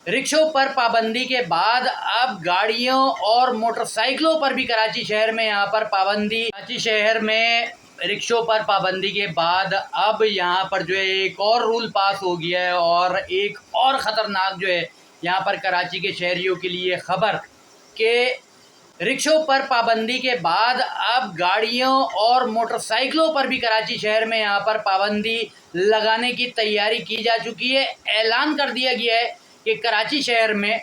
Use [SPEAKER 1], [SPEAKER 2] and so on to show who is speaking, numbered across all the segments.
[SPEAKER 1] रिक्शों पर पाबंदी के बाद अब गाड़ियों और मोटरसाइकिलों पर भी कराची शहर में यहाँ पर पाबंदी। कराची शहर में रिक्शों पर पाबंदी के बाद अब यहाँ पर जो है एक और रूल पास हो गया है और एक और ख़तरनाक जो है यहाँ पर कराची के शहरियों के लिए खबर कि रिक्शों पर पाबंदी के बाद अब गाड़ियों और मोटरसाइकिलों पर भी कराची शहर में यहाँ पर पाबंदी लगाने की तैयारी की जा चुकी है। ऐलान कर दिया गया है कि कराची शहर में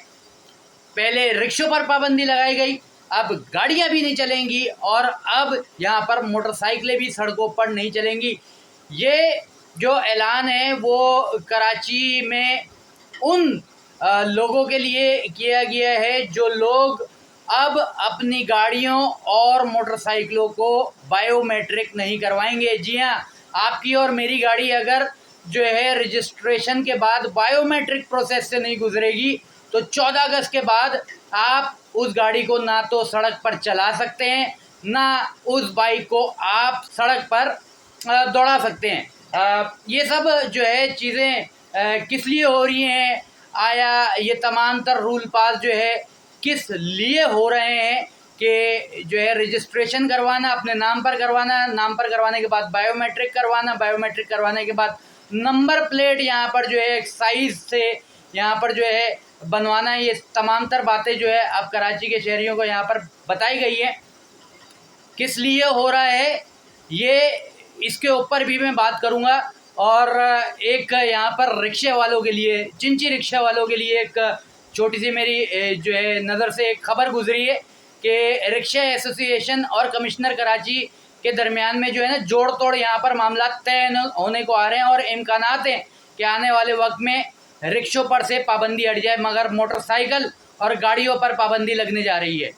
[SPEAKER 1] पहले रिक्शों पर पाबंदी लगाई गई, अब गाड़ियाँ भी नहीं चलेंगी और अब यहाँ पर मोटरसाइकिलें भी सड़कों पर नहीं चलेंगी। ये जो ऐलान है वो कराची में उन लोगों के लिए किया गया है जो लोग अब अपनी गाड़ियों और मोटरसाइकिलों को बायोमेट्रिक नहीं करवाएंगे। जी हाँ, आपकी और मेरी गाड़ी अगर जो है रजिस्ट्रेशन के बाद बायोमेट्रिक प्रोसेस से नहीं गुजरेगी तो 14 अगस्त के बाद आप उस गाड़ी को ना तो सड़क पर चला सकते हैं, ना उस बाइक को आप सड़क पर दौड़ा सकते हैं। ये सब जो है चीज़ें किस लिए हो रही हैं, आया ये तमाम तर रूल पास जो है किस लिए हो रहे हैं कि जो है रजिस्ट्रेशन करवाना, अपने नाम पर करवाना, नाम पर करवाने के बाद बायोमेट्रिक करवाना, बायोमेट्रिक करवाने के बाद नंबर प्लेट यहाँ पर जो है साइज़ से यहाँ पर जो है बनवाना। ये तमाम तर बातें जो है अब कराची के शहरियों को यहाँ पर बताई गई है। किस लिए हो रहा है ये इसके ऊपर भी मैं बात करूँगा। और एक यहाँ पर रिक्शे वालों के लिए, चिंची रिक्शा वालों के लिए एक छोटी सी मेरी जो है नज़र से एक ख़बर गुजरी है कि रिक्शा एसोसिएशन और कमिश्नर कराची के दरमियान में जो है ना जोड़ तोड़ यहाँ पर मामला तय होने को आ रहे हैं और इम्कानात हैं कि आने वाले वक्त में रिक्शों पर से पाबंदी हट जाए मगर मोटरसाइकिल और गाड़ियों पर पाबंदी लगने जा रही है।